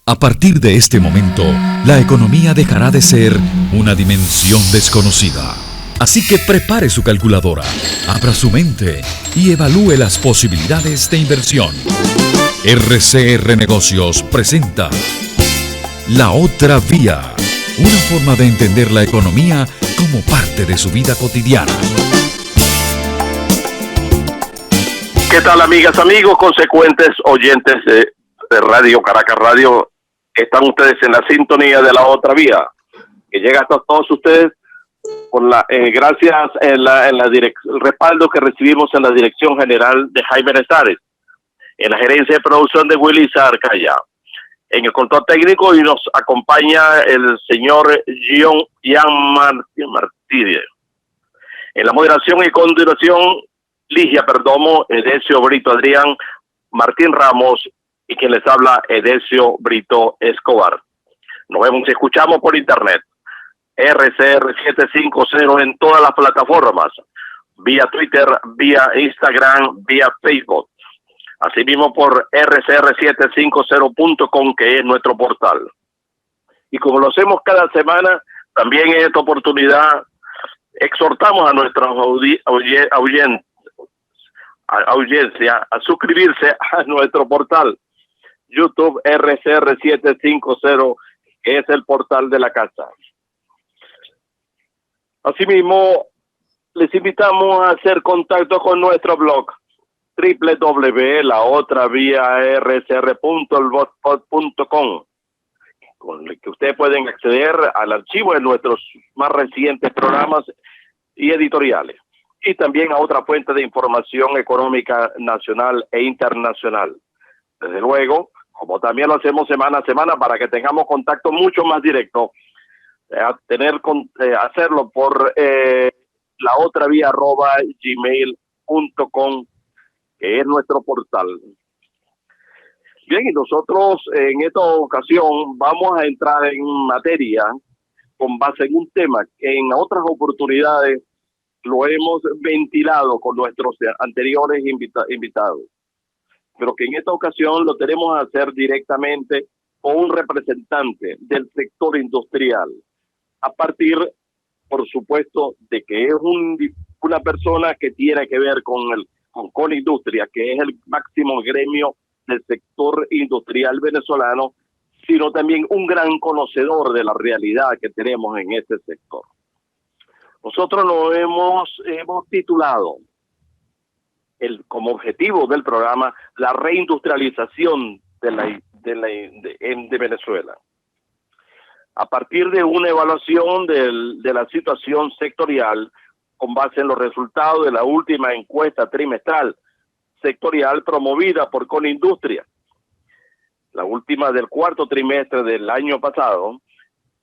A partir de este momento, la economía dejará de ser una dimensión desconocida. Así que prepare su calculadora, abra su mente y evalúe las posibilidades de inversión. RCR Negocios presenta La Otra Vía, una forma de entender la economía como parte de su vida cotidiana. ¿Qué tal, amigas, amigos, consecuentes oyentes de Radio Caracas Radio? Están ustedes en la sintonía de La Otra Vía, que llega hasta todos ustedes por gracias el respaldo que recibimos en la Dirección General de Jaime Nezares, en la gerencia de producción de Willy Sarcaya, en el control técnico, y nos acompaña el señor Jean Martínez. En la moderación y conducción, Ligia Perdomo, Edesio Brito Adrián, Martín Ramos y quien les habla, Edesio Brito Escobar. Nos vemos y escuchamos por internet. RCR 750 en todas las plataformas, vía Twitter, vía Instagram, vía Facebook. Asimismo por rcr750.com, que es nuestro portal. Y como lo hacemos cada semana, también en esta oportunidad exhortamos a nuestros audiencia a suscribirse a nuestro portal YouTube RCR750, que es el portal de la casa. Asimismo, les invitamos a hacer contacto con nuestro blog www.laotraviarcr.blogspot.com, con el que ustedes pueden acceder al archivo de nuestros más recientes programas y editoriales, y también a otra fuente de información económica nacional e internacional. Desde luego, como también lo hacemos semana a semana, para que tengamos contacto mucho más directo, hacerlo por laotravia@gmail.com, que es nuestro portal. Bien, y nosotros en esta ocasión vamos a entrar en materia con base en un tema que en otras oportunidades lo hemos ventilado con nuestros anteriores invitados, pero que en esta ocasión lo tenemos a hacer directamente con un representante del sector industrial, a partir, por supuesto, de que es una persona que tiene que ver con Industria, que es el máximo gremio del sector industrial venezolano, sino también un gran conocedor de la realidad que tenemos en este sector. Nosotros nos hemos titulado como objetivo del programa la reindustrialización de Venezuela, a partir de una evaluación de la situación sectorial con base en los resultados de la última encuesta trimestral sectorial promovida por Colindustria, la última del cuarto trimestre del año pasado,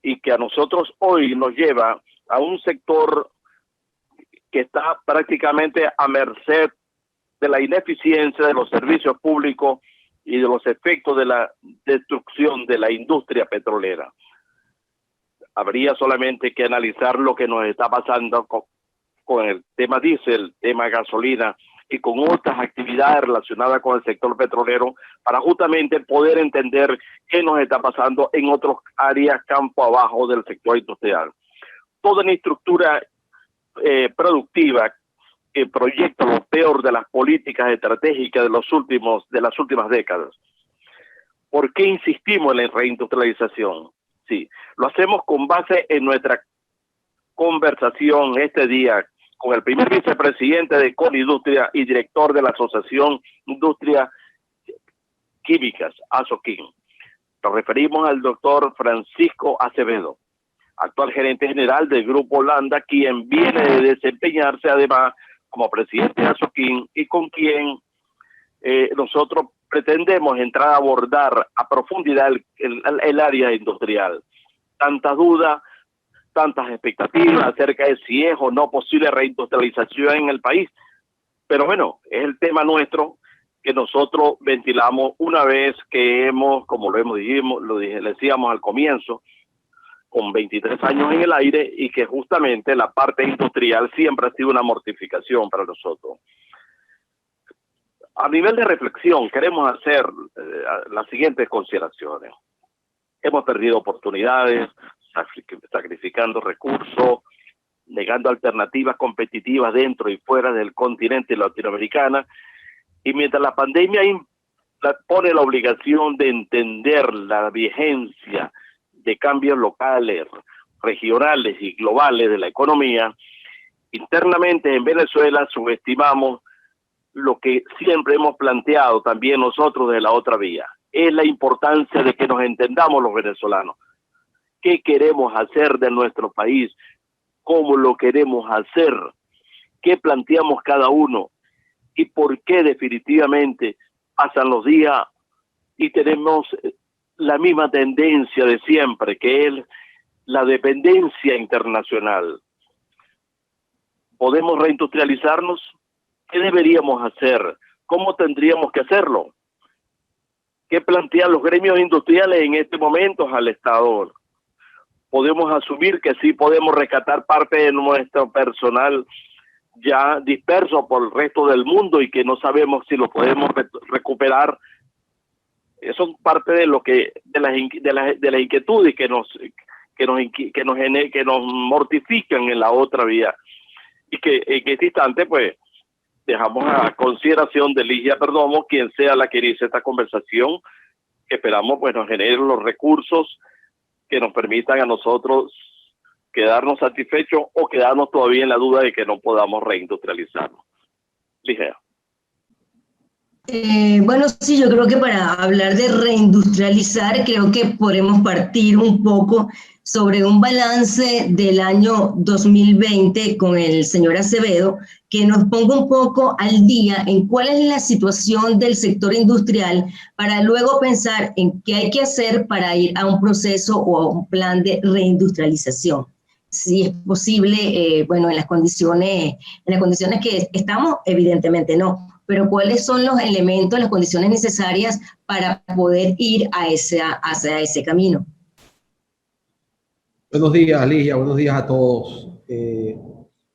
y que a nosotros hoy nos lleva a un sector que está prácticamente a merced de la ineficiencia de los servicios públicos y de los efectos de la destrucción de la industria petrolera. Habría solamente que analizar lo que nos está pasando con el tema diésel, tema gasolina y con otras actividades relacionadas con el sector petrolero, para justamente poder entender qué nos está pasando en otras áreas campo abajo del sector industrial. Toda la estructura productiva que proyecta lo peor de las políticas estratégicas de las últimas décadas. ¿Por qué insistimos en la reindustrialización? Sí, lo hacemos con base en nuestra conversación este día con el primer vicepresidente de Colindustria y director de la Asociación Industrias Químicas, ASOQUIM. Nos referimos al doctor Francisco Acevedo, actual gerente general del Grupo Holanda, quien viene de desempeñarse además como presidente de ASOQUIM, y con quien nosotros pretendemos entrar a abordar a profundidad el área industrial. Tantas dudas, tantas expectativas acerca de si es o no posible reindustrialización en el país. Pero bueno, es el tema nuestro que nosotros ventilamos una vez que como lo decíamos al comienzo, con 23 años en el aire, y que justamente la parte industrial siempre ha sido una mortificación para nosotros. A nivel de reflexión, queremos hacer las siguientes consideraciones. Hemos perdido oportunidades, sacrificando recursos, negando alternativas competitivas dentro y fuera del continente latinoamericano. Y mientras la pandemia pone la obligación de entender la vigencia de cambios locales, regionales y globales de la economía, internamente en Venezuela subestimamos lo que siempre hemos planteado también nosotros de la otra vía. Es la importancia de que nos entendamos los venezolanos. ¿Qué queremos hacer de nuestro país? ¿Cómo lo queremos hacer? ¿Qué planteamos cada uno? ¿Y por qué definitivamente pasan los días y tenemos la misma tendencia de siempre, que es la dependencia internacional? ¿Podemos reindustrializarnos? ¿Qué deberíamos hacer? ¿Cómo tendríamos que hacerlo? ¿Qué plantean los gremios industriales en este momento al Estado? Podemos asumir que sí podemos rescatar parte de nuestro personal ya disperso por el resto del mundo y que no sabemos si lo podemos recuperar. Eso es parte de lo que de las inquietudes que nos mortifican en la otra vía, y que en este instante pues dejamos a consideración de Ligia Perdomo, quien sea la que inicie esta conversación, que esperamos pues nos genere los recursos que nos permitan a nosotros quedarnos satisfechos o quedarnos todavía en la duda de que no podamos reindustrializarnos. Ligia. Bueno, sí, yo creo que para hablar de reindustrializar, creo que podemos partir un poco sobre un balance del año 2020 con el señor Acevedo, que nos ponga un poco al día en cuál es la situación del sector industrial, para luego pensar en qué hay que hacer para ir a un proceso o a un plan de reindustrialización. Si es posible, bueno, en las condiciones que estamos, evidentemente no, pero cuáles son los elementos, las condiciones necesarias para poder ir hacia ese camino. Buenos días, Ligia, buenos días a todos.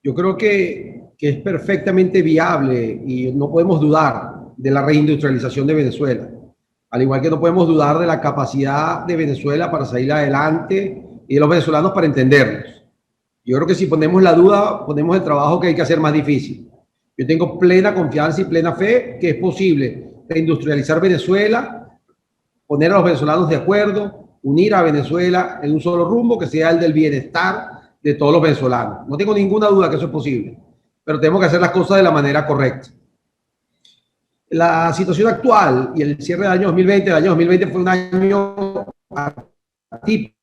Yo creo que es perfectamente viable y no podemos dudar de la reindustrialización de Venezuela, al igual que no podemos dudar de la capacidad de Venezuela para salir adelante y de los venezolanos para entendernos. Yo creo que si ponemos la duda, ponemos el trabajo que hay que hacer más difícil. Yo tengo plena confianza y plena fe que es posible reindustrializar Venezuela, poner a los venezolanos de acuerdo, unir a Venezuela en un solo rumbo que sea el del bienestar de todos los venezolanos. No tengo ninguna duda que eso es posible, pero tenemos que hacer las cosas de la manera correcta. La situación actual y el cierre del año 2020, el año 2020 fue un año atípico,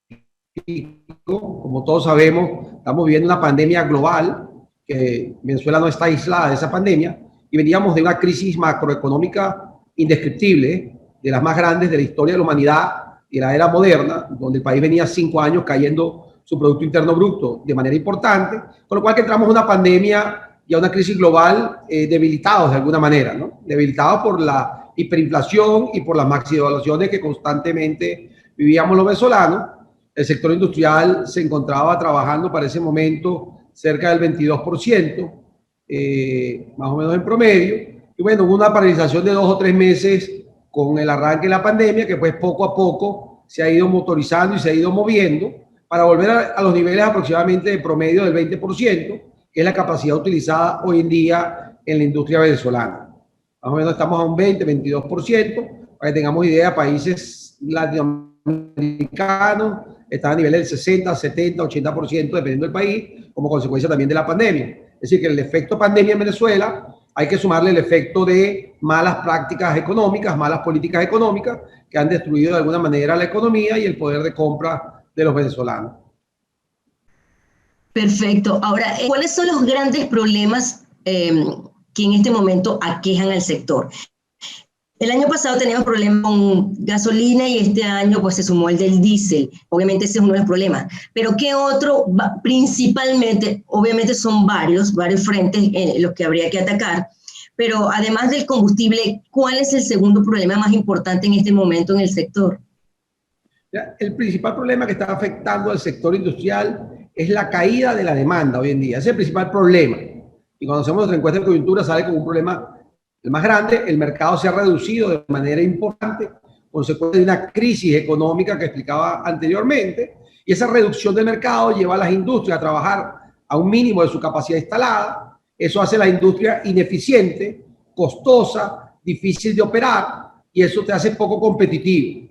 como todos sabemos, estamos viviendo una pandemia global, que Venezuela no está aislada de esa pandemia, y veníamos de una crisis macroeconómica indescriptible, de las más grandes de la historia de la humanidad y la era moderna, donde el país venía 5 años cayendo su Producto Interno Bruto de manera importante, con lo cual que entramos a una pandemia y a una crisis global debilitados de alguna manera, ¿no? Debilitados por la hiperinflación y por las maxidevaluaciones que constantemente vivíamos los venezolanos. El sector industrial se encontraba trabajando para ese momento cerca del 22%, más o menos en promedio. Y bueno, hubo una paralización de 2 o 3 meses con el arranque de la pandemia, que pues poco a poco se ha ido motorizando y se ha ido moviendo para volver a los niveles aproximadamente de promedio del 20%, que es la capacidad utilizada hoy en día en la industria venezolana. Más o menos estamos a un 20-22%. Para que tengamos idea, países latinoamericanos están a niveles del 60, 70, 80%, dependiendo del país, como consecuencia también de la pandemia. Es decir, que el efecto pandemia en Venezuela hay que sumarle el efecto de malas prácticas económicas, malas políticas económicas que han destruido de alguna manera la economía y el poder de compra de los venezolanos. Perfecto. Ahora, ¿cuáles son los grandes problemas que en este momento aquejan al sector? El año pasado teníamos problemas con gasolina y este año pues se sumó el del diésel. Obviamente ese es uno de los problemas. Pero ¿qué otro? Principalmente, obviamente son varios frentes en los que habría que atacar. Pero además del combustible, ¿cuál es el segundo problema más importante en este momento en el sector? El principal problema que está afectando al sector industrial es la caída de la demanda hoy en día. Ese es el principal problema. Y cuando hacemos nuestra encuesta de coyuntura sale como un problema el más grande. El mercado se ha reducido de manera importante consecuencia de una crisis económica que explicaba anteriormente, y esa reducción del mercado lleva a las industrias a trabajar a un mínimo de su capacidad instalada. Eso hace la industria ineficiente, costosa, difícil de operar, y eso te hace poco competitivo.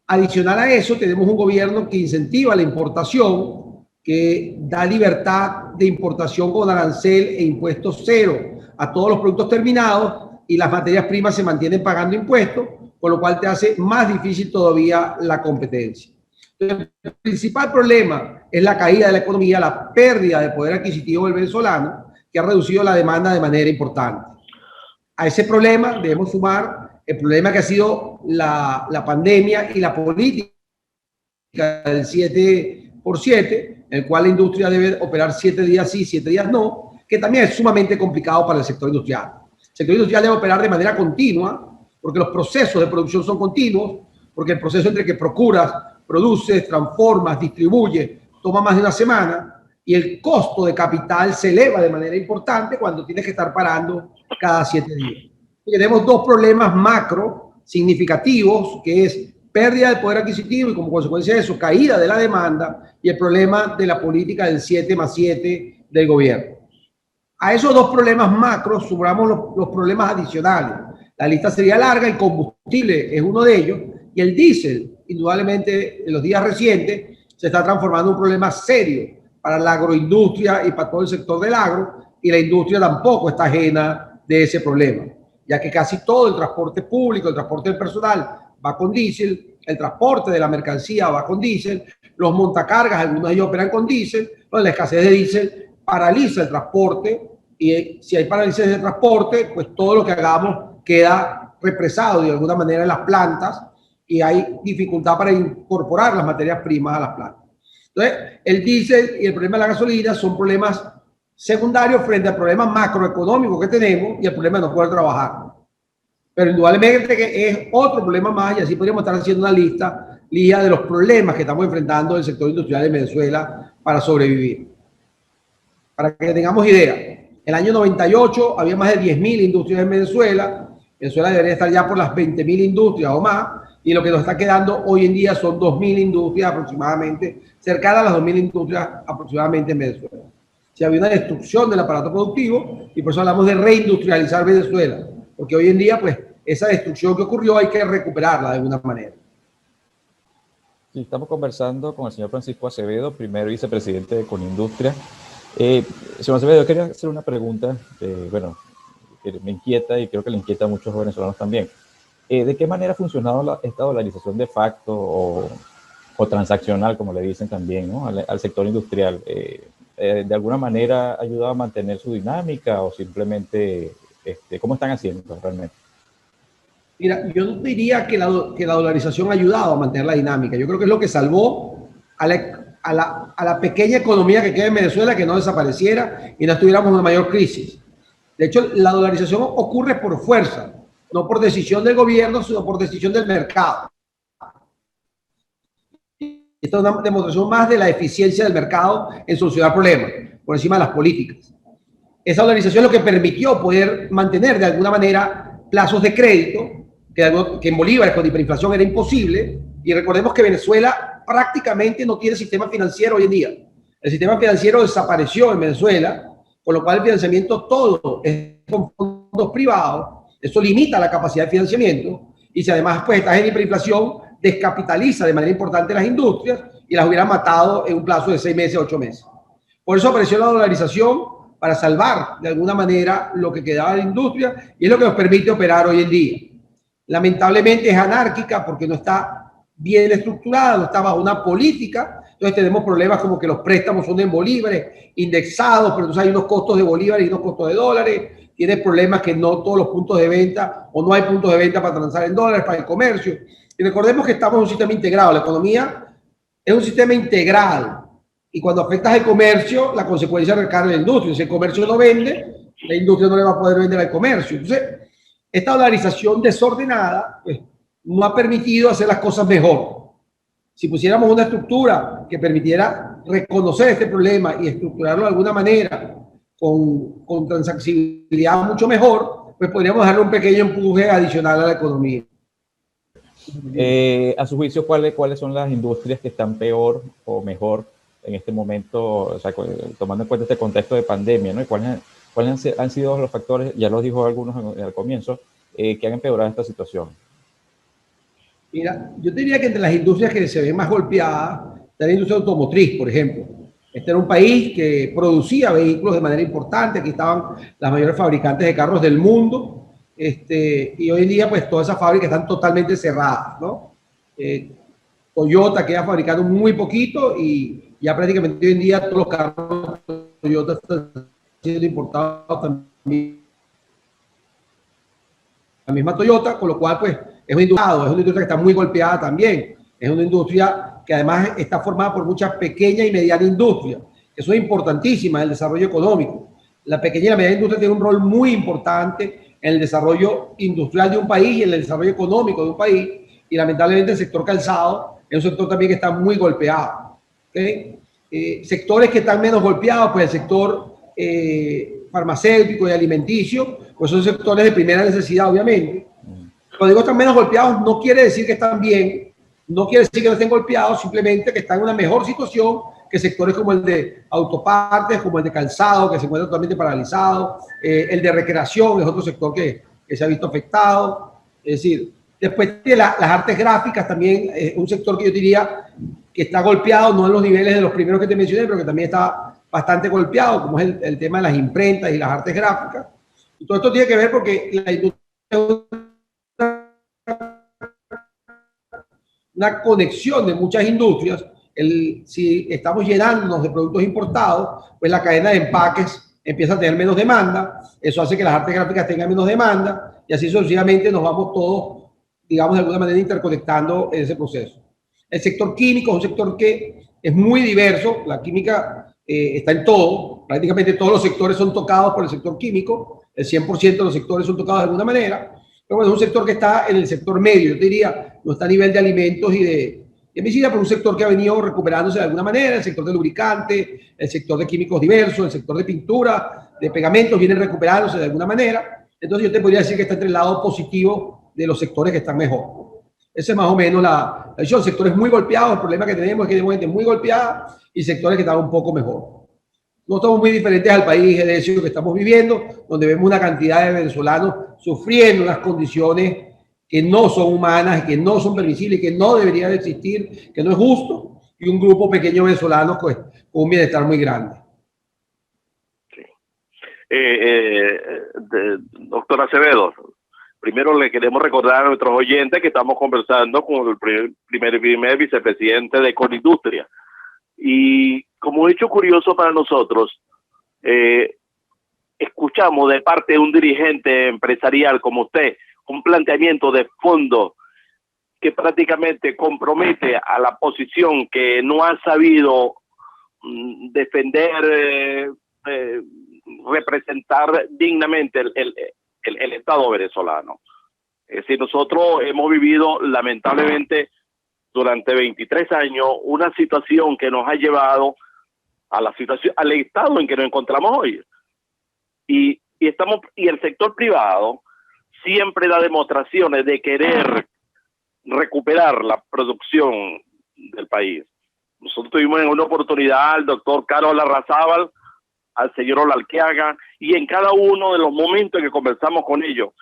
Adicional a eso, tenemos un gobierno que incentiva la importación, que da libertad de importación con arancel e impuestos cero a todos los productos terminados, y las materias primas se mantienen pagando impuestos, con lo cual te hace más difícil todavía la competencia. Entonces, el principal problema es la caída de la economía, la pérdida de poder adquisitivo del venezolano, que ha reducido la demanda de manera importante. A ese problema debemos sumar el problema que ha sido la pandemia y la política del 7x7, en el cual la industria debe operar 7 días sí, 7 días no, que también es sumamente complicado para el sector industrial. El sector industrial debe operar de manera continua, porque los procesos de producción son continuos, porque el proceso entre que procuras, produces, transformas, distribuyes, toma más de una semana, y el costo de capital se eleva de manera importante cuando tienes que estar parando cada 7 días. Y tenemos dos problemas macro significativos, que es pérdida del poder adquisitivo y como consecuencia de eso, caída de la demanda, y el problema de la política del 7+7 del gobierno. A esos dos problemas macros sumamos los problemas adicionales. La lista sería larga, el combustible es uno de ellos, y el diésel, indudablemente, en los días recientes, se está transformando en un problema serio para la agroindustria y para todo el sector del agro, y la industria tampoco está ajena de ese problema, ya que casi todo el transporte público, el transporte del personal va con diésel, el transporte de la mercancía va con diésel, los montacargas, algunos de ellos operan con diésel, pues la escasez de diésel paraliza el transporte, y si hay parálisis de transporte, pues todo lo que hagamos queda represado de alguna manera en las plantas, y hay dificultad para incorporar las materias primas a las plantas. Entonces, el diésel y el problema de la gasolina son problemas secundarios frente al problema macroeconómico que tenemos y el problema de no poder trabajar. Pero indudablemente que es otro problema más, y así podríamos estar haciendo una lista de los problemas que estamos enfrentando en el sector industrial de Venezuela para sobrevivir. Para que tengamos idea, en el año 98 había más de 10.000 industrias en Venezuela. Venezuela debería estar ya por las 20.000 industrias o más, y lo que nos está quedando hoy en día son 2.000 industrias aproximadamente, cercanas a las 2.000 industrias aproximadamente en Venezuela. Si había una destrucción del aparato productivo, y por eso hablamos de reindustrializar Venezuela, porque hoy en día, pues, esa destrucción que ocurrió hay que recuperarla de alguna manera. Sí, estamos conversando con el señor Francisco Acevedo, primer vicepresidente de Conindustria. Señor Acevedo, yo quería hacer una pregunta, bueno, que me inquieta y creo que le inquieta a muchos venezolanos también. ¿De qué manera ha funcionado esta dolarización de facto o transaccional, como le dicen también, ¿no? al sector industrial? ¿De alguna manera ha ayudado a mantener su dinámica o simplemente, cómo están haciendo realmente? Mira, yo no diría que la dolarización ha ayudado a mantener la dinámica. Yo creo que es lo que salvó a la pequeña economía que queda en Venezuela, que no desapareciera y no estuviéramos en una mayor crisis. De hecho, la dolarización ocurre por fuerza, no por decisión del gobierno, sino por decisión del mercado. Esta es una demostración más de la eficiencia del mercado en solucionar problemas, por encima de las políticas. Esa dolarización es lo que permitió poder mantener de alguna manera plazos de crédito, que en bolívares con hiperinflación era imposible, y recordemos que Venezuela prácticamente no tiene sistema financiero hoy en día. El sistema financiero desapareció en Venezuela, con lo cual el financiamiento todo es con fondos privados. Eso limita la capacidad de financiamiento, y si además pues estás en hiperinflación, descapitaliza de manera importante las industrias y las hubiera matado en un plazo de 6 meses, 8 meses. Por eso apareció la dolarización, para salvar de alguna manera lo que quedaba de la industria, y es lo que nos permite operar hoy en día. Lamentablemente es anárquica porque no está bien estructurada, no está bajo una política. Entonces tenemos problemas como que los préstamos son en bolívares, indexados, pero entonces hay unos costos de bolívares y unos costos de dólares. Tienes problemas que no todos los puntos de venta, o no hay puntos de venta para transar en dólares, para el comercio. Y recordemos que estamos en un sistema integrado. La economía es un sistema integral. Y cuando afectas el comercio, la consecuencia recae en la industria. Si el comercio no vende, la industria no le va a poder vender al comercio. Entonces, esta dolarización desordenada pues, no ha permitido hacer las cosas mejor. Si pusiéramos una estructura que permitiera reconocer este problema y estructurarlo de alguna manera con transaccionalidad mucho mejor, pues podríamos darle un pequeño empuje adicional a la economía. A su juicio, ¿cuáles son las industrias que están peor o mejor en este momento, o sea, tomando en cuenta este contexto de pandemia, ¿no? ¿Y cuáles han sido los factores, ya los dijo algunos al comienzo, que han empeorado esta situación? Mira, yo diría que entre las industrias que se ven más golpeadas está la industria automotriz, por ejemplo. Este era un país que producía vehículos de manera importante, aquí estaban las mayores fabricantes de carros del mundo, y hoy en día pues todas esas fábricas están totalmente cerradas, ¿no? Toyota queda fabricando muy poquito y ya prácticamente hoy en día todos los carros Toyota están siendo importados también. La misma Toyota, con lo cual pues es una industria que está muy golpeada también. Es una industria que además está formada por muchas pequeñas y medianas industrias, que son importantísimas en el desarrollo económico. La pequeña y la mediana industria tienen un rol muy importante en el desarrollo industrial de un país y en el desarrollo económico de un país. Y lamentablemente el sector calzado es un sector también que está muy golpeado. ¿Okay? Sectores que están menos golpeados, pues el sector farmacéutico y alimenticio, pues son sectores de primera necesidad, obviamente. Cuando digo están menos golpeados, no quiere decir que están bien, no quiere decir que no estén golpeados, simplemente que están en una mejor situación que sectores como el de autopartes, como el de calzado, que se encuentra totalmente paralizado, el de recreación es otro sector que se ha visto afectado. Es decir, después de las artes gráficas también es un sector que yo diría que está golpeado, no en los niveles de los primeros que te mencioné, pero que también está bastante golpeado, como es el tema de las imprentas y las artes gráficas. Y todo esto tiene que ver porque la industria una conexión de muchas industrias. Si estamos llenándonos de productos importados, pues la cadena de empaques empieza a tener menos demanda, eso hace que las artes gráficas tengan menos demanda y así sucesivamente nos vamos todos, digamos, de alguna manera interconectando en ese proceso. El sector químico es un sector que es muy diverso, la química está en todo, prácticamente todos los sectores son tocados por el sector químico, el 100% de los sectores son tocados de alguna manera, pero bueno, es un sector que está en el sector medio, yo te diría, no está a nivel de alimentos y de medicina, pero un sector que ha venido recuperándose de alguna manera, el sector de lubricante, el sector de químicos diversos, el sector de pintura, de pegamentos, vienen recuperándose de alguna manera. Entonces yo te podría decir que está entre el lado positivo de los sectores que están mejor. Esa es más o menos la visión. Sectores muy golpeados, el problema que tenemos es que tenemos gente muy golpeada y sectores que están un poco mejor. No estamos muy diferentes al país de hecho que estamos viviendo, donde vemos una cantidad de venezolanos sufriendo unas condiciones que no son humanas, que no son permisibles, que no deberían existir, que no es justo, y un grupo pequeño venezolano pues, con un bienestar muy grande. Sí. Doctor Acevedo, primero le queremos recordar a nuestros oyentes que estamos conversando con el primer vicepresidente de Conindustria. Y como hecho curioso para nosotros, escuchamos de parte de un dirigente empresarial como usted, un planteamiento de fondo que prácticamente compromete a la posición que no ha sabido defender, representar dignamente el Estado venezolano. Es decir, nosotros hemos vivido lamentablemente durante 23 años una situación que nos ha llevado a la situación, al estado en que nos encontramos hoy. Y el sector privado siempre da demostraciones de querer recuperar la producción del país. Nosotros tuvimos en una oportunidad al doctor Carlos Larrazábal, al señor Olalquiaga, y en cada uno de los momentos en que conversamos con ellos,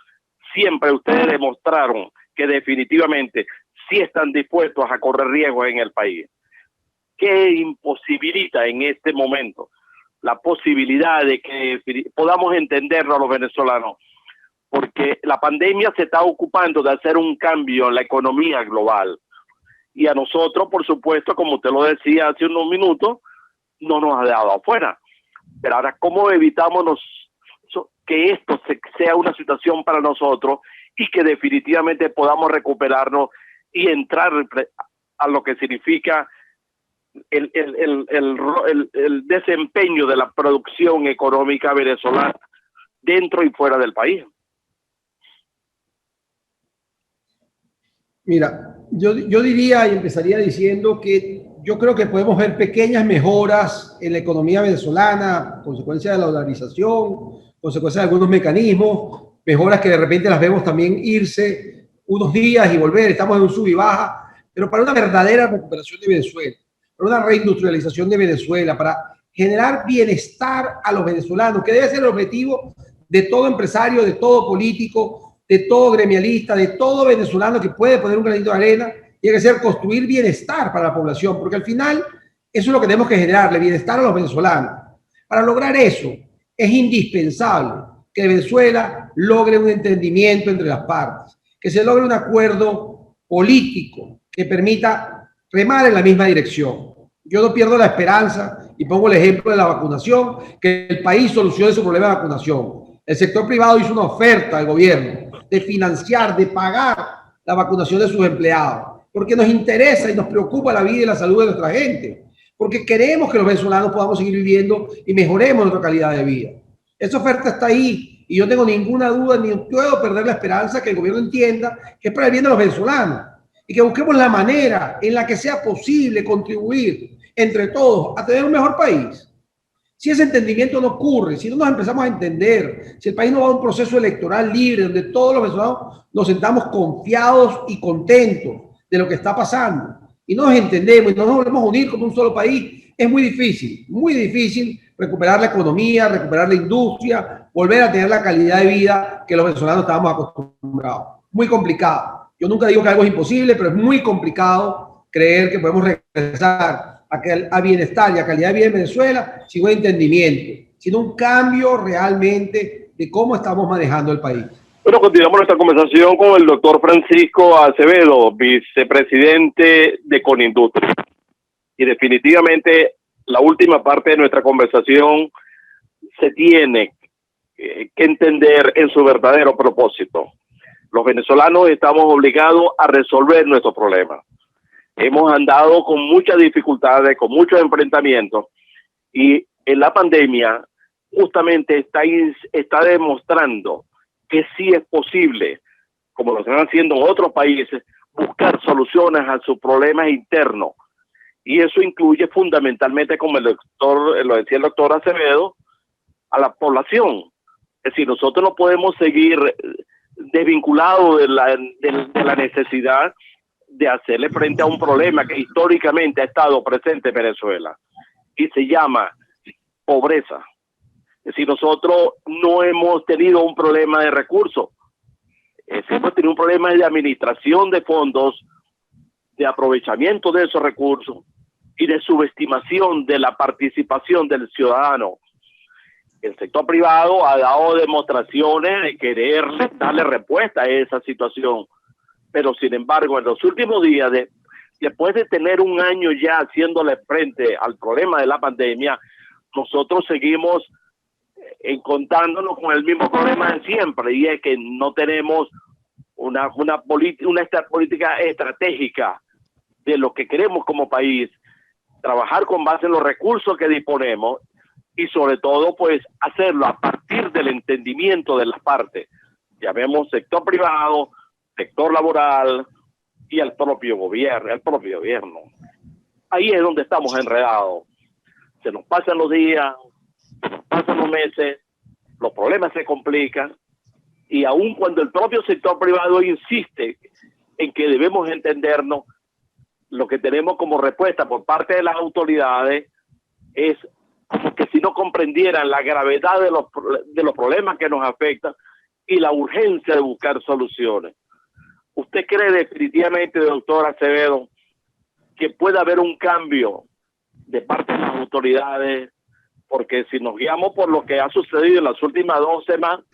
siempre ustedes demostraron que definitivamente sí están dispuestos a correr riesgos en el país. ¿Qué imposibilita en este momento la posibilidad de que podamos entenderlo a los venezolanos? Porque la pandemia se está ocupando de hacer un cambio en la economía global. Y a nosotros, por supuesto, como usted lo decía hace unos minutos, no nos ha dejado afuera. Pero ahora, ¿cómo evitamos que esto sea una situación para nosotros y que definitivamente podamos recuperarnos y entrar a lo que significa el desempeño de la producción económica venezolana dentro y fuera del país? Mira, yo diría y empezaría diciendo que yo creo que podemos ver pequeñas mejoras en la economía venezolana, consecuencia de la dolarización, consecuencia de algunos mecanismos, mejoras que de repente las vemos también irse unos días y volver, estamos en un sub y baja, pero para una verdadera recuperación de Venezuela, para una reindustrialización de Venezuela, para generar bienestar a los venezolanos, que debe ser el objetivo de todo empresario, de todo político, de todo gremialista, de todo venezolano que puede poner un granito de arena, tiene que ser construir bienestar para la población, porque al final eso es lo que tenemos que generarle, bienestar a los venezolanos. Para lograr eso es indispensable que Venezuela logre un entendimiento entre las partes, que se logre un acuerdo político que permita remar en la misma dirección. Yo no pierdo la esperanza y pongo el ejemplo de la vacunación, que el país solucione su problema de vacunación. El sector privado hizo una oferta al gobierno de financiar, de pagar la vacunación de sus empleados, porque nos interesa y nos preocupa la vida y la salud de nuestra gente, porque queremos que los venezolanos podamos seguir viviendo y mejoremos nuestra calidad de vida. Esa oferta está ahí y yo no tengo ninguna duda ni puedo perder la esperanza que el gobierno entienda que es para el bien de los venezolanos y que busquemos la manera en la que sea posible contribuir entre todos a tener un mejor país. Si ese entendimiento no ocurre, si no nos empezamos a entender, si el país no va a un proceso electoral libre donde todos los venezolanos nos sentamos confiados y contentos de lo que está pasando y no nos entendemos y no nos volvemos a unir como un solo país, es muy difícil recuperar la economía, recuperar la industria, volver a tener la calidad de vida que los venezolanos estábamos acostumbrados. Muy complicado. Yo nunca digo que algo es imposible, pero es muy complicado creer que podemos regresar a bienestar y a calidad de vida en Venezuela sin un entendimiento, sin un cambio realmente de cómo estamos manejando el país. Bueno, continuamos nuestra conversación con el doctor Francisco Acevedo, vicepresidente de Conindustria. Y definitivamente la última parte de nuestra conversación se tiene que entender en su verdadero propósito. Los venezolanos estamos obligados a resolver nuestros problemas. Hemos andado con muchas dificultades, con muchos enfrentamientos, y en la pandemia justamente está demostrando que sí es posible, como lo están haciendo en otros países, buscar soluciones a sus problemas internos. Y eso incluye fundamentalmente, como lo decía el doctor Acevedo, a la población. Es decir, nosotros no podemos seguir desvinculados de la necesidad de hacerle frente a un problema que históricamente ha estado presente en Venezuela y se llama pobreza. Es decir, nosotros no hemos tenido un problema de recursos, hemos tenido un problema de administración de fondos, de aprovechamiento de esos recursos y de subestimación de la participación del ciudadano. El sector privado ha dado demostraciones de querer darle respuesta a esa situación, pero sin embargo en los últimos días, después de tener un año ya haciéndole frente al problema de la pandemia, nosotros seguimos encontrándonos con el mismo problema de siempre, y es que no tenemos una política estratégica de lo que queremos como país, trabajar con base en los recursos que disponemos y sobre todo pues hacerlo a partir del entendimiento de las partes. Llamemos sector privado, sector laboral y el propio gobierno. Ahí es donde estamos enredados. Se nos pasan los días, se nos pasan los meses, los problemas se complican, y aun cuando el propio sector privado insiste en que debemos entendernos, lo que tenemos como respuesta por parte de las autoridades es como que si no comprendieran la gravedad de los problemas que nos afectan y la urgencia de buscar soluciones. ¿Usted cree definitivamente, doctor Acevedo, que puede haber un cambio de parte de las autoridades? Porque si nos guiamos por lo que ha sucedido en las últimas 2 semanas,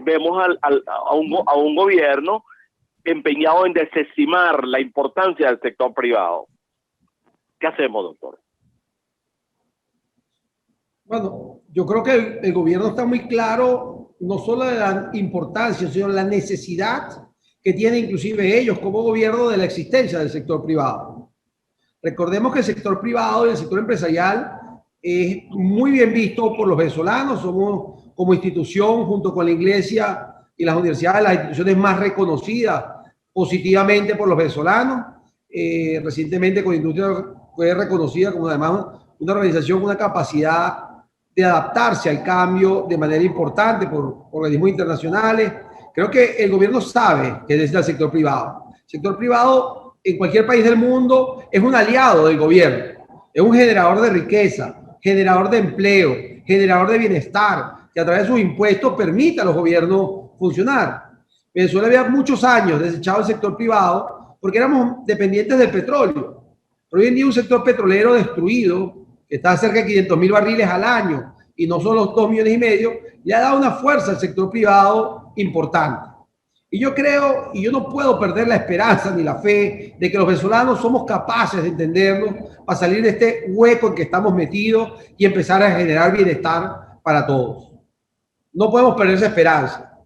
vemos a un gobierno empeñado en desestimar la importancia del sector privado. ¿Qué hacemos, doctor? Bueno, yo creo que el gobierno está muy claro, no solo de la importancia, sino la necesidad que tienen inclusive ellos como gobierno de la existencia del sector privado. Recordemos que el sector privado y el sector empresarial es muy bien visto por los venezolanos. Somos como institución, junto con la iglesia y las universidades, las instituciones más reconocidas positivamente por los venezolanos. Recientemente Conindustria fue reconocida como además una organización con una capacidad de adaptarse al cambio de manera importante por organismos internacionales, Creo que el gobierno sabe que necesita el sector privado. El sector privado en cualquier país del mundo es un aliado del gobierno, es un generador de riqueza, generador de empleo, generador de bienestar, que a través de sus impuestos permite a los gobiernos funcionar. Venezuela había muchos años desechado el sector privado porque éramos dependientes del petróleo. Pero hoy en día un sector petrolero destruido, que está cerca de 500.000 barriles al año y no solo 2,5 millones, le ha dado una fuerza al sector privado importante. Y yo creo, y yo no puedo perder la esperanza ni la fe de que los venezolanos somos capaces de entendernos para salir de este hueco en que estamos metidos y empezar a generar bienestar para todos. No podemos perder esa esperanza.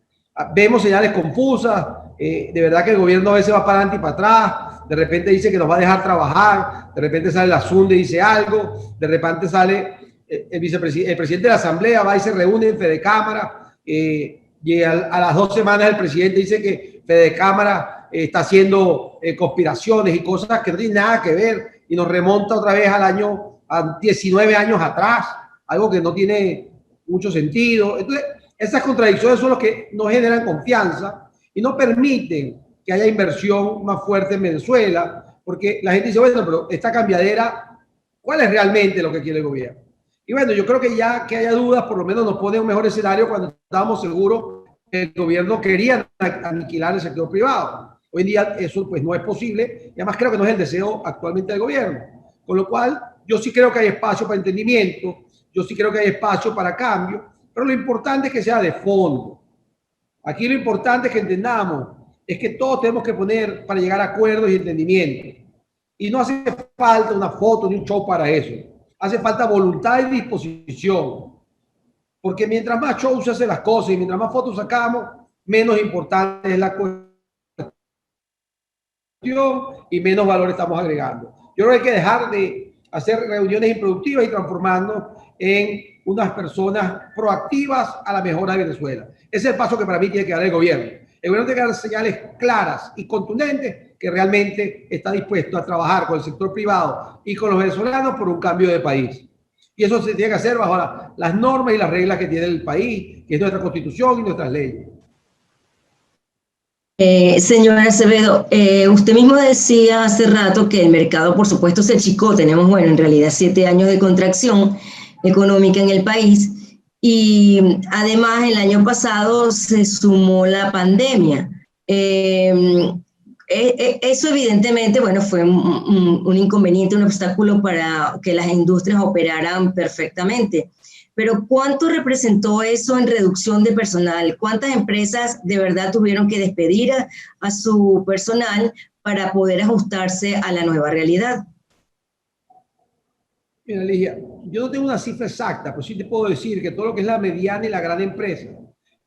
Vemos señales confusas, de verdad que el gobierno a veces va para adelante y para atrás, de repente dice que nos va a dejar trabajar, de repente sale la SUNDE y dice algo, de repente sale el presidente de la Asamblea, va y se reúne en Fedecámara, y a las 2 semanas el presidente dice que Fedecámara está haciendo conspiraciones y cosas que no tienen nada que ver, y nos remonta otra vez a 19 años atrás, algo que no tiene mucho sentido. Entonces, esas contradicciones son las que no generan confianza y no permiten que haya inversión más fuerte en Venezuela, porque la gente dice, bueno, pero esta cambiadera, ¿cuál es realmente lo que quiere el gobierno? Y bueno, yo creo que ya que haya dudas, por lo menos nos pone un mejor escenario cuando estábamos seguros que el gobierno quería aniquilar el sector privado. Hoy en día eso pues no es posible y además creo que no es el deseo actualmente del gobierno. Con lo cual yo sí creo que hay espacio para entendimiento, yo sí creo que hay espacio para cambio, pero lo importante es que sea de fondo. Aquí lo importante es que entendamos es que todos tenemos que poner para llegar a acuerdos y entendimiento. Y no hace falta una foto ni un show para eso. Hace falta voluntad y disposición. Porque mientras más show se hacen las cosas y mientras más fotos sacamos, menos importante es la cuestión y menos valor estamos agregando. Yo creo que hay que dejar de hacer reuniones improductivas y transformarnos en unas personas proactivas a la mejora de Venezuela. Ese es el paso que para mí tiene que dar el gobierno. El gobierno tiene que dar señales claras y contundentes que realmente está dispuesto a trabajar con el sector privado y con los venezolanos por un cambio de país. Y eso se tiene que hacer bajo las normas y las reglas que tiene el país, que es nuestra constitución y nuestras leyes. Señor Acevedo, usted mismo decía hace rato que el mercado, por supuesto, se achicó. Tenemos, bueno, en realidad 7 años de contracción económica en el país. Y además el año pasado se sumó la pandemia. Eso evidentemente, bueno, fue un inconveniente, un obstáculo para que las industrias operaran perfectamente. Pero ¿cuánto representó eso en reducción de personal? ¿Cuántas empresas de verdad tuvieron que despedir a su personal para poder ajustarse a la nueva realidad? Mira, Ligia, yo no tengo una cifra exacta, pero sí te puedo decir que todo lo que es la mediana y la gran empresa,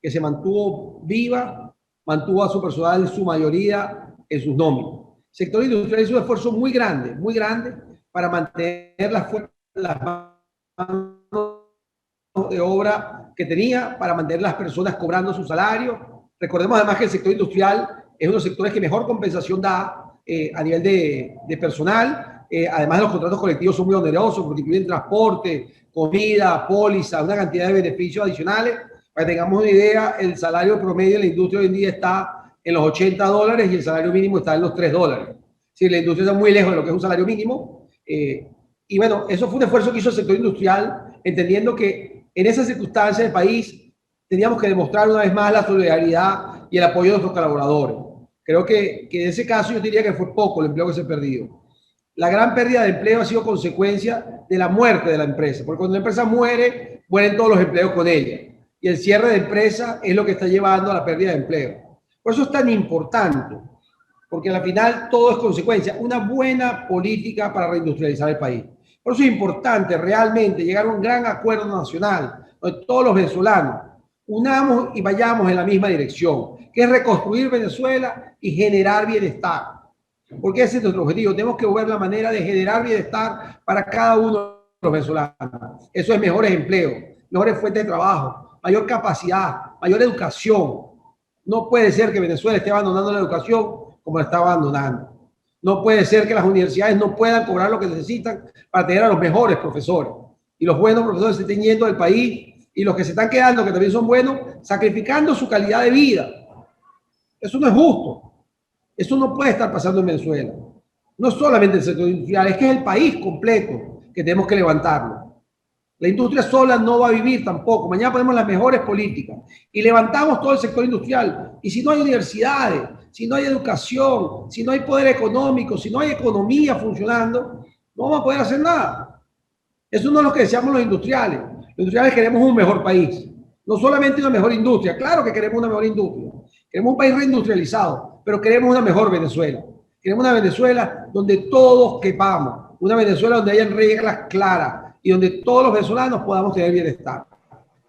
que se mantuvo viva, mantuvo a su personal en su mayoría en sus nóminas. El sector industrial hizo un esfuerzo muy grande para mantener las manos de obra que tenía, para mantener las personas cobrando su salario. Recordemos además que el sector industrial es uno de los sectores que mejor compensación da a nivel de personal. Además, los contratos colectivos son muy onerosos porque incluyen transporte, comida, póliza, una cantidad de beneficios adicionales. Para que tengamos una idea, el salario promedio en la industria hoy en día está en los $80 y el salario mínimo está en los $3. Sí, la industria está muy lejos de lo que es un salario mínimo. Y bueno, eso fue un esfuerzo que hizo el sector industrial, entendiendo que en esas circunstancias del país teníamos que demostrar una vez más la solidaridad y el apoyo de nuestros colaboradores. Creo que en ese caso yo diría que fue poco el empleo que se perdió. La gran pérdida de empleo ha sido consecuencia de la muerte de la empresa, porque cuando la empresa muere, mueren todos los empleos con ella. Y el cierre de empresa es lo que está llevando a la pérdida de empleo. Por eso es tan importante, porque al final todo es consecuencia. Una buena política para reindustrializar el país. Por eso es importante realmente llegar a un gran acuerdo nacional, donde todos los venezolanos unamos y vayamos en la misma dirección, que es reconstruir Venezuela y generar bienestar. Porque ese es nuestro objetivo. Tenemos que ver la manera de generar bienestar para cada uno de los venezolanos. Eso es mejores empleos, mejores fuentes de trabajo, mayor capacidad, mayor educación. No puede ser que Venezuela esté abandonando la educación como la está abandonando. No puede ser que las universidades no puedan cobrar lo que necesitan para tener a los mejores profesores. Y los buenos profesores se estén yendo del país y los que se están quedando, que también son buenos, sacrificando su calidad de vida Eso no es justo. Eso no puede estar pasando en Venezuela. No solamente el sector industrial, es que es el país completo que tenemos que levantarlo. La industria sola no va a vivir tampoco. Mañana ponemos las mejores políticas y levantamos todo el sector industrial. Y si no hay universidades, si no hay educación, si no hay poder económico, si no hay economía funcionando, no vamos a poder hacer nada. Eso no es lo que deseamos los industriales. Los industriales queremos un mejor país. No solamente una mejor industria. Claro que queremos una mejor industria. Queremos un país reindustrializado, pero queremos una mejor Venezuela. Queremos una Venezuela donde todos quepamos. Una Venezuela donde hayan reglas claras y donde todos los venezolanos podamos tener bienestar.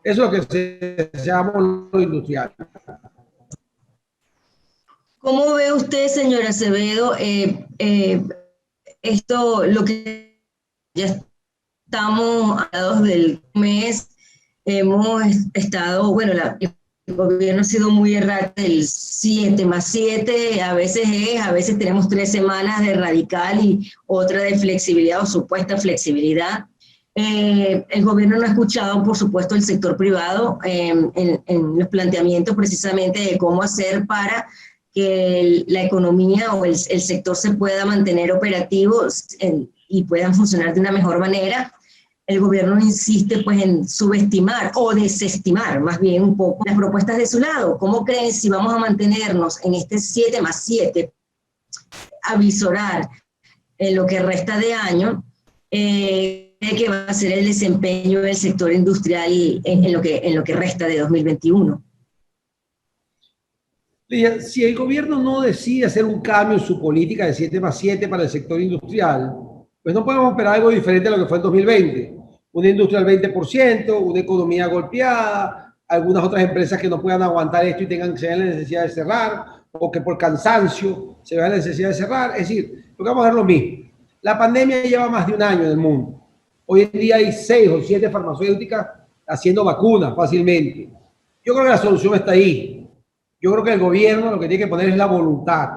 Eso es lo que deseamos los industriales. ¿Cómo ve usted, señor Acevedo, esto, lo que ya estamos a mediados del mes, hemos estado, bueno, el gobierno ha sido muy errático, el 7+7, a veces tenemos 3 semanas de radical y otra de flexibilidad o supuesta flexibilidad. El gobierno no ha escuchado, por supuesto, el sector privado en los planteamientos precisamente de cómo hacer para que la economía o el sector se pueda mantener operativo y puedan funcionar de una mejor manera. El gobierno insiste pues en subestimar o desestimar más bien un poco las propuestas de su lado. ¿Cómo creen si vamos a mantenernos en este 7+7, avisorar en lo que resta de año, que va a ser el desempeño del sector industrial en lo que resta de 2021? Si el gobierno no decide hacer un cambio en su política de 7+7 para el sector industrial, pues no podemos esperar algo diferente a lo que fue en 2020. Una industria al 20%, una economía golpeada, algunas otras empresas que no puedan aguantar esto y tengan que tener la necesidad de cerrar, o que por cansancio se vean la necesidad de cerrar. Es decir, lo que vamos a ver lo mismo. La pandemia lleva más de un año en el mundo. Hoy en día hay 6 o 7 farmacéuticas haciendo vacunas fácilmente. Yo creo que la solución está ahí. Yo creo que el gobierno lo que tiene que poner es la voluntad.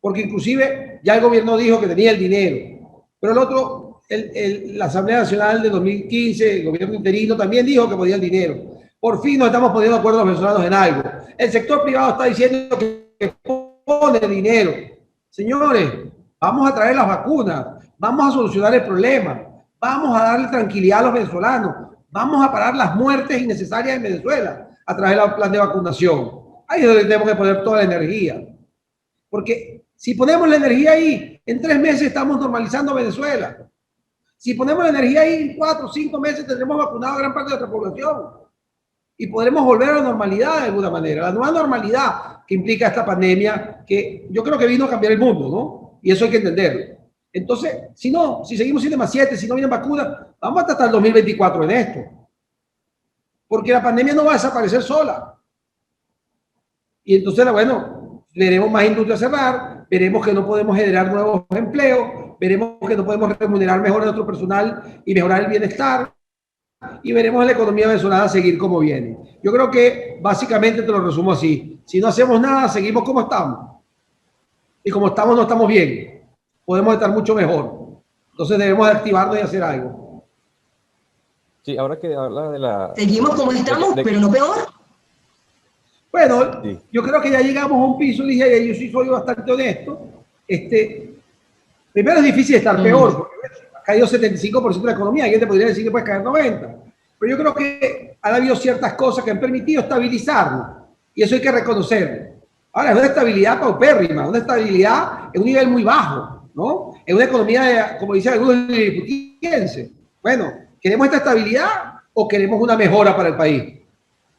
Porque inclusive ya el gobierno dijo que tenía el dinero. Pero el otro, la Asamblea Nacional de 2015, el gobierno interino, también dijo que podía el dinero. Por fin nos estamos poniendo de acuerdo los venezolanos en algo. El sector privado está diciendo que pone dinero. Señores, vamos a traer las vacunas, vamos a solucionar el problema, vamos a darle tranquilidad a los venezolanos, vamos a parar las muertes innecesarias en Venezuela a través del plan de vacunación. Ahí es donde tenemos que poner toda la energía. Porque si ponemos la energía ahí, en 3 meses estamos normalizando Venezuela. Si ponemos la energía ahí, en 4 o 5 meses tendremos vacunado a gran parte de nuestra población. Y podremos volver a la normalidad de alguna manera. La nueva normalidad que implica esta pandemia, que yo creo que vino a cambiar el mundo, ¿no? Y eso hay que entenderlo. Entonces, si seguimos 7+7, si no vienen vacunas, vamos hasta el 2024 en esto. Porque la pandemia no va a desaparecer sola. Y entonces, bueno, veremos más industria cerrar, veremos que no podemos generar nuevos empleos, veremos que no podemos remunerar mejor a nuestro personal y mejorar el bienestar, y veremos a la economía venezolana seguir como viene. Yo creo que básicamente te lo resumo así. Si no hacemos nada, seguimos como estamos. Y como estamos, no estamos bien. Podemos estar mucho mejor. Entonces debemos activarnos y hacer algo. Sí, ahora que habla de la... Seguimos como estamos, pero no peor. Bueno, sí. Yo creo que ya llegamos a un piso, y dije, yo sí soy bastante honesto. Primero es difícil estar peor, porque ha caído 75% de la economía, alguien te podría decir que puede caer 90%. Pero yo creo que han habido ciertas cosas que han permitido estabilizarnos, y eso hay que reconocerlo. Ahora, es una estabilidad paupérrima, una estabilidad en un nivel muy bajo, ¿no? En una economía, como dicen algunos liliputienses. Bueno, ¿queremos esta estabilidad o queremos una mejora para el país?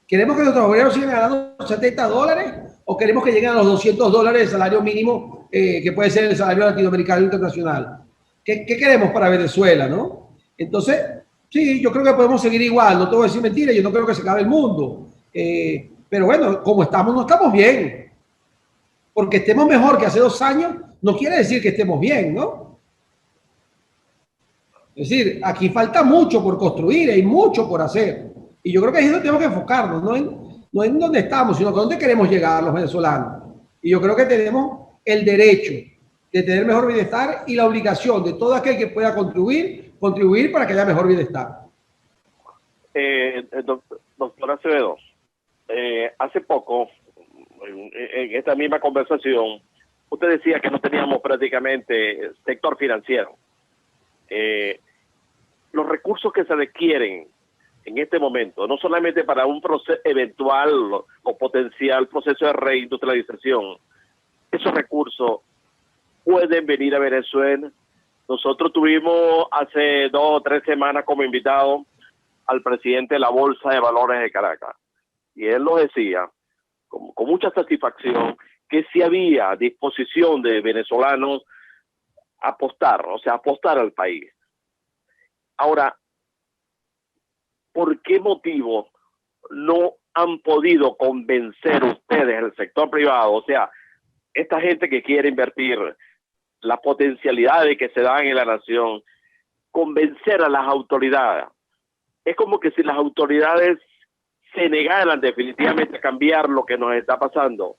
¿Queremos que nuestros obreros sigan ganando $70 o queremos que lleguen a los $200 de salario mínimo que puede ser el salario latinoamericano internacional? ¿Qué queremos para Venezuela, no? Entonces, sí, yo creo que podemos seguir igual. No te voy a decir mentiras, yo no creo que se acabe el mundo. Pero bueno, como estamos, no estamos bien. Porque estemos mejor que hace 2 años, no quiere decir que estemos bien, ¿no? Es decir, aquí falta mucho por construir, hay mucho por hacer. Y yo creo que ahí es donde tenemos que enfocarnos, no en dónde estamos, sino con dónde queremos llegar los venezolanos. Y yo creo que tenemos el derecho de tener mejor bienestar y la obligación de todo aquel que pueda contribuir para que haya mejor bienestar. Doctor Acevedo, hace poco en esta misma conversación, usted decía que no teníamos prácticamente sector financiero. Los recursos que se requieren en este momento, no solamente para un eventual o potencial proceso de reindustrialización, esos recursos pueden venir a Venezuela. Nosotros tuvimos hace 2 o 3 semanas como invitado al presidente de la Bolsa de Valores de Caracas, y él lo decía con mucha satisfacción, que si había disposición de venezolanos apostar, o sea, apostar al país. Ahora, ¿por qué motivo no han podido convencer ustedes, el sector privado, o sea, esta gente que quiere invertir, las potencialidades que se dan en la nación, convencer a las autoridades? Es como que si las autoridades se negaran definitivamente a cambiar lo que nos está pasando.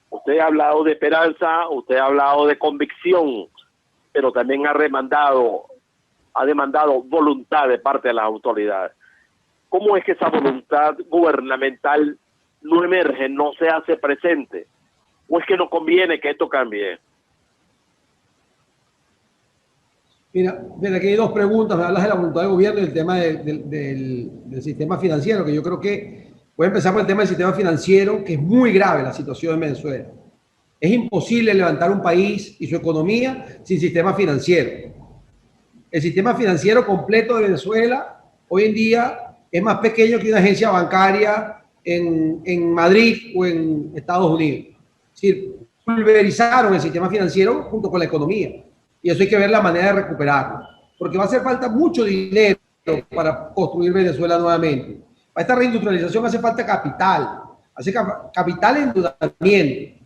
Usted ha hablado de esperanza, usted ha hablado de convicción, pero también ha demandado voluntad de parte de las autoridades. ¿Cómo es que esa voluntad gubernamental no emerge, no se hace presente? ¿O es que no conviene que esto cambie? Mira, aquí hay 2 preguntas. Me hablas de la voluntad del gobierno y el tema del sistema financiero, que yo creo que voy a empezar por el tema del sistema financiero, que es muy grave la situación en Venezuela. Es imposible levantar un país y su economía sin sistema financiero. El sistema financiero completo de Venezuela hoy en día es más pequeño que una agencia bancaria en Madrid o en Estados Unidos. Es decir, pulverizaron el sistema financiero junto con la economía. Y eso hay que ver la manera de recuperarlo, porque va a hacer falta mucho dinero para construir Venezuela nuevamente. Para esta reindustrialización hace falta capital, hace capital en endeudamiento.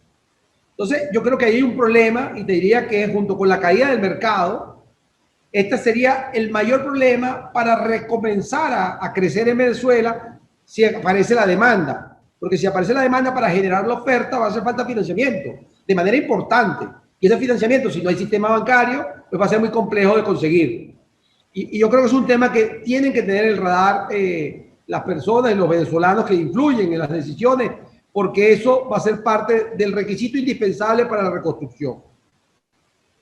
Entonces, yo creo que ahí hay un problema, y te diría que junto con la caída del mercado, este sería el mayor problema para recomenzar a crecer en Venezuela si aparece la demanda. Porque si aparece la demanda para generar la oferta, va a hacer falta financiamiento de manera importante. Y ese financiamiento, si no hay sistema bancario, pues va a ser muy complejo de conseguir. Y yo creo que es un tema que tienen que tener el radar las personas y los venezolanos que influyen en las decisiones, porque eso va a ser parte del requisito indispensable para la reconstrucción.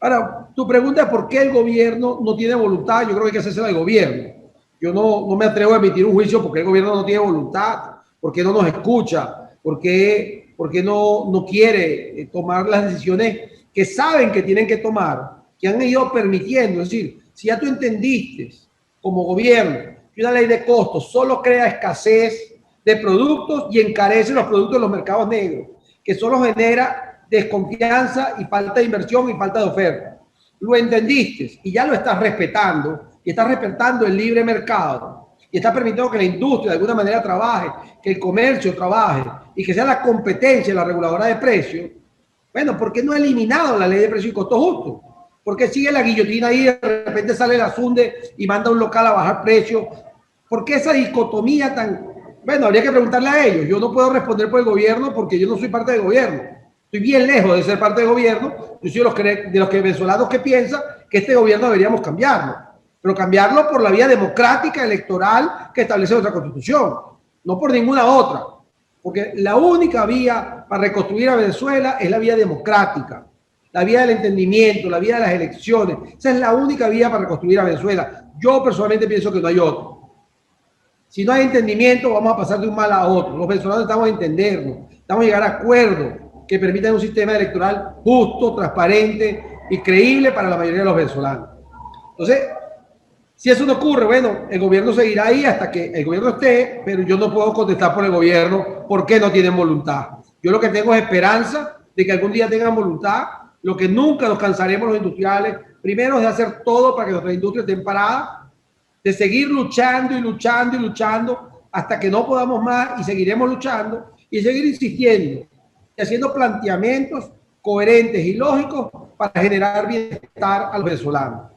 Ahora, tu pregunta es por qué el gobierno no tiene voluntad. Yo creo que hay que hacérsela al gobierno. Yo no me atrevo a emitir un juicio porque el gobierno no tiene voluntad, porque no nos escucha, porque no quiere tomar las decisiones que saben que tienen que tomar, que han ido permitiendo. Es decir, si ya tú entendiste como gobierno que una ley de costos solo crea escasez de productos y encarece los productos en los mercados negros, que solo genera desconfianza y falta de inversión y falta de oferta, lo entendiste y ya lo estás respetando, y estás respetando el libre mercado, y estás permitiendo que la industria de alguna manera trabaje, que el comercio trabaje, y que sea la competencia, la reguladora de precios. Bueno, ¿por qué no ha eliminado la ley de precios y costos justos? ¿Por qué sigue la guillotina ahí y de repente sale la SUNDE y manda a un local a bajar precios? ¿Por qué esa dicotomía tan...? Bueno, habría que preguntarle a ellos. Yo no puedo responder por el gobierno porque yo no soy parte del gobierno. Estoy bien lejos de ser parte del gobierno. Yo soy de los venezolanos que piensan que este gobierno deberíamos cambiarlo. Pero cambiarlo por la vía democrática, electoral que establece nuestra Constitución. No por ninguna otra. Porque la única vía para reconstruir a Venezuela es la vía democrática, la vía del entendimiento, la vía de las elecciones. Esa es la única vía para reconstruir a Venezuela. Yo personalmente pienso que no hay otra. Si no hay entendimiento, vamos a pasar de un mal a otro. Los venezolanos estamos a entendernos, estamos a llegar a acuerdos que permitan un sistema electoral justo, transparente y creíble para la mayoría de los venezolanos. Entonces, si eso no ocurre, bueno, el gobierno seguirá ahí hasta que el gobierno esté, pero yo no puedo contestar por el gobierno por qué no tienen voluntad. Yo lo que tengo es esperanza de que algún día tengan voluntad. Lo que nunca nos cansaremos los industriales, primero es de hacer todo para que nuestra industria esté parada, de seguir luchando y luchando y luchando hasta que no podamos más, y seguiremos luchando y seguir insistiendo y haciendo planteamientos coherentes y lógicos para generar bienestar a los venezolanos.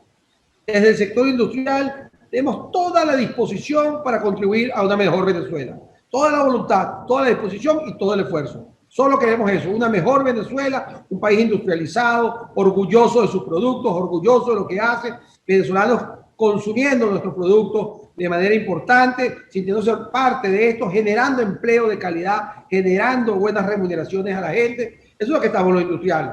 Desde el sector industrial tenemos toda la disposición para contribuir a una mejor Venezuela. Toda la voluntad, toda la disposición y todo el esfuerzo. Solo queremos eso, una mejor Venezuela, un país industrializado, orgulloso de sus productos, orgulloso de lo que hace, venezolanos consumiendo nuestros productos de manera importante, sintiéndose parte de esto, generando empleo de calidad, generando buenas remuneraciones a la gente. Eso es lo que estamos los industriales.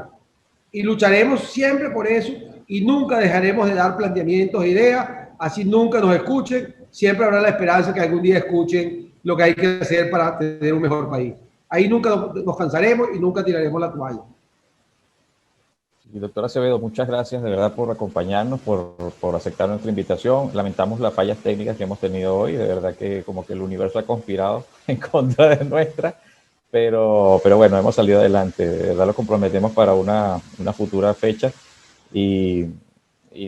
Y lucharemos siempre por eso y nunca dejaremos de dar planteamientos e ideas, así nunca nos escuchen, siempre habrá la esperanza que algún día escuchen lo que hay que hacer para tener un mejor país. Ahí nunca nos cansaremos y nunca tiraremos la toalla. Y doctora Acevedo, muchas gracias de verdad por acompañarnos, por aceptar nuestra invitación. Lamentamos las fallas técnicas que hemos tenido hoy, de verdad que como que el universo ha conspirado en contra de nuestra, pero bueno, hemos salido adelante, de verdad lo comprometemos para una futura fecha y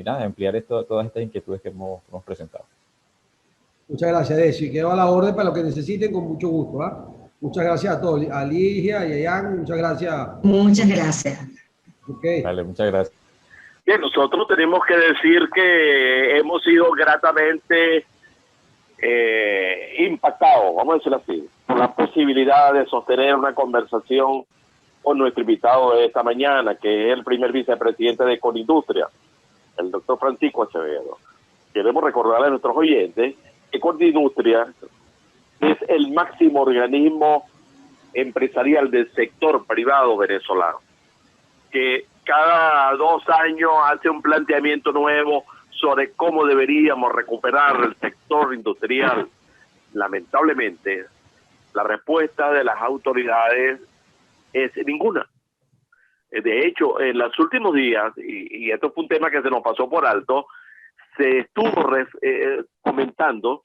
nada, ampliar todas estas inquietudes que hemos presentado. Muchas gracias, Desi. Quedo a la orden para lo que necesiten con mucho gusto. Muchas gracias a todos, a Ligia y a Jan, muchas gracias. Muchas gracias. Okay. Vale, muchas gracias. Bien, nosotros tenemos que decir que hemos sido gratamente impactados, vamos a decirlo así, por la posibilidad de sostener una conversación con nuestro invitado de esta mañana, que es el primer vicepresidente de Conindustria, el doctor Francisco Acevedo. Queremos recordarle a nuestros oyentes que Conindustria es el máximo organismo empresarial del sector privado venezolano, que cada 2 años hace un planteamiento nuevo sobre cómo deberíamos recuperar el sector industrial. Lamentablemente, la respuesta de las autoridades es ninguna. De hecho, en los últimos días, y esto fue un tema que se nos pasó por alto, se estuvo comentando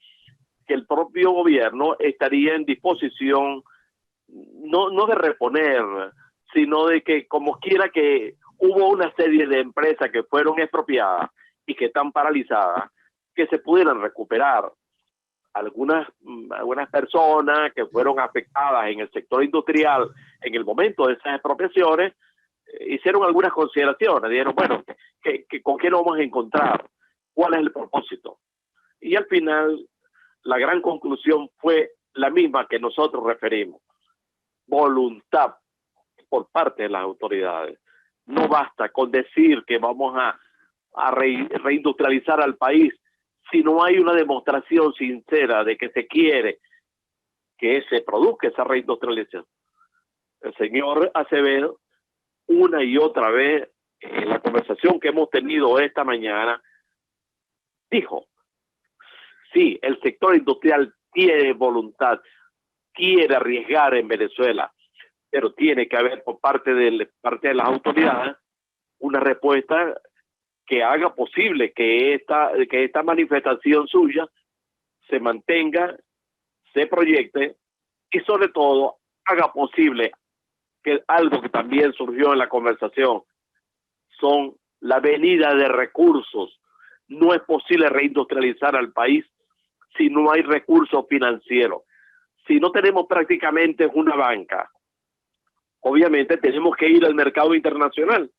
que el propio gobierno estaría en disposición no de reponer, sino de que como quiera que hubo una serie de empresas que fueron expropiadas y que están paralizadas, que se pudieran recuperar. Algunas personas que fueron afectadas en el sector industrial en el momento de esas expropiaciones hicieron algunas consideraciones, dijeron, bueno, ¿con qué nos vamos a encontrar? ¿Cuál es el propósito? Y al final la gran conclusión fue la misma que nosotros referimos: voluntad por parte de las autoridades. No basta con decir que vamos a reindustrializar al país si no hay una demostración sincera de que se quiere que se produzca esa reindustrialización. El señor Acevedo, una y otra vez, en la conversación que hemos tenido esta mañana, dijo, sí, el sector industrial tiene voluntad, quiere arriesgar en Venezuela, pero tiene que haber por parte de las autoridades una respuesta que haga posible que esta manifestación suya se mantenga, se proyecte y sobre todo haga posible que algo que también surgió en la conversación son la venida de recursos. No es posible reindustrializar al país si no hay recursos financieros. Si no tenemos prácticamente una banca, obviamente tenemos que ir al mercado internacional,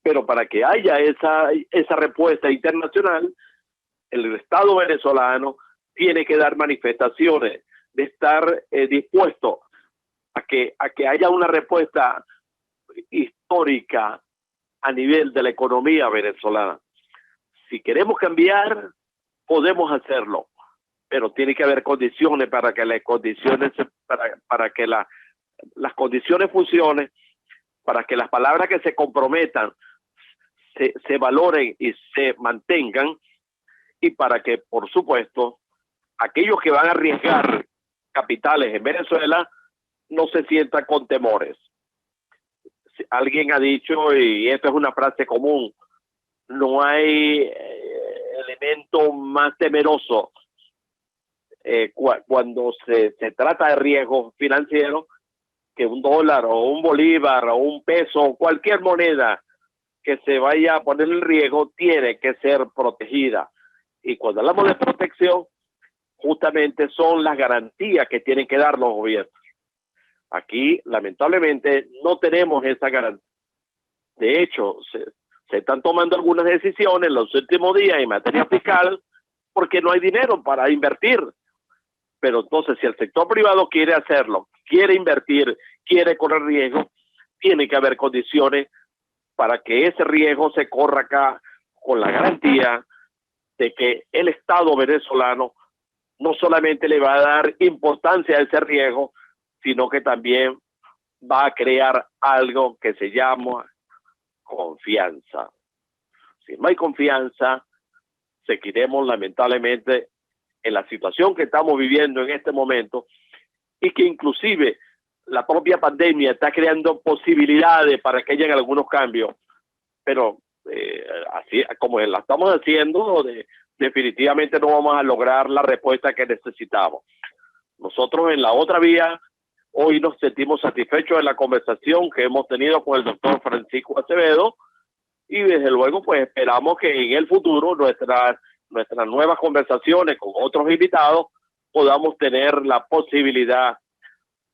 pero para que haya esa respuesta internacional, el Estado venezolano tiene que dar manifestaciones de estar dispuesto a que haya una respuesta histórica a nivel de la economía venezolana. Si queremos cambiar, podemos hacerlo, pero tiene que haber condiciones para que las condiciones las condiciones funcionen, para que las palabras que se comprometan se valoren y se mantengan, y para que, por supuesto, aquellos que van a arriesgar capitales en Venezuela no se sientan con temores. Alguien ha dicho, y esto es una frase común, no hay elemento más temeroso cuando se trata de riesgo financiero que un dólar o un bolívar o un peso o cualquier moneda que se vaya a poner en riesgo tiene que ser protegida. Y cuando hablamos de protección, justamente son las garantías que tienen que dar los gobiernos. Aquí, lamentablemente, no tenemos esa garantía. De hecho, se están tomando algunas decisiones en los últimos días en materia fiscal porque no hay dinero para invertir. Pero entonces, si el sector privado quiere hacerlo, quiere invertir, quiere correr riesgo, tiene que haber condiciones para que ese riesgo se corra acá con la garantía de que el Estado venezolano no solamente le va a dar importancia a ese riesgo, sino que también va a crear algo que se llama confianza. Si no hay confianza, seguiremos lamentablemente en la situación que estamos viviendo en este momento, y que inclusive la propia pandemia está creando posibilidades para que hayan algunos cambios, pero así como la estamos haciendo, definitivamente no vamos a lograr la respuesta que necesitamos. Nosotros en la otra vía, hoy nos sentimos satisfechos de la conversación que hemos tenido con el doctor Francisco Acevedo, y desde luego pues esperamos que en el futuro nuestras nuevas conversaciones con otros invitados podamos tener la posibilidad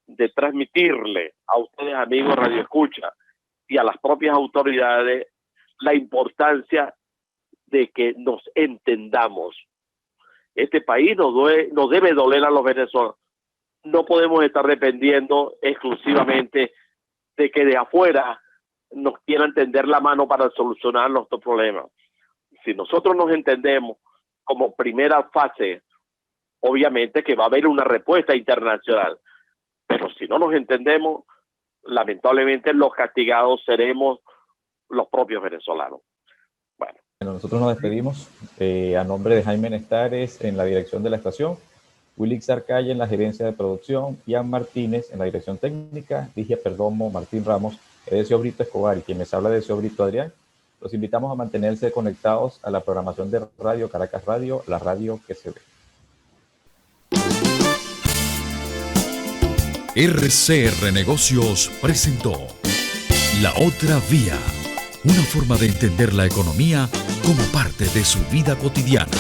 de transmitirle a ustedes, amigos Radio Escucha, y a las propias autoridades la importancia de que nos entendamos. Este país nos debe doler a los venezolanos. No podemos estar dependiendo exclusivamente de que de afuera nos quieran tender la mano para solucionar nuestros problemas. Si nosotros nos entendemos como primera fase, obviamente que va a haber una respuesta internacional. Pero si no nos entendemos, lamentablemente los castigados seremos los propios venezolanos. Bueno, nosotros nos despedimos a nombre de Jaime Nestares en la dirección de la estación, Wilix Arcaya en la gerencia de producción, Ian Martínez en la dirección técnica, Ligia Perdomo, Martín Ramos, Edesio Brito Escobar y quien les habla, Edesio Brito Adrián. Los invitamos a mantenerse conectados a la programación de Radio Caracas Radio, la radio que se ve. RCR Negocios presentó La Otra Vía, una forma de entender la economía como parte de su vida cotidiana.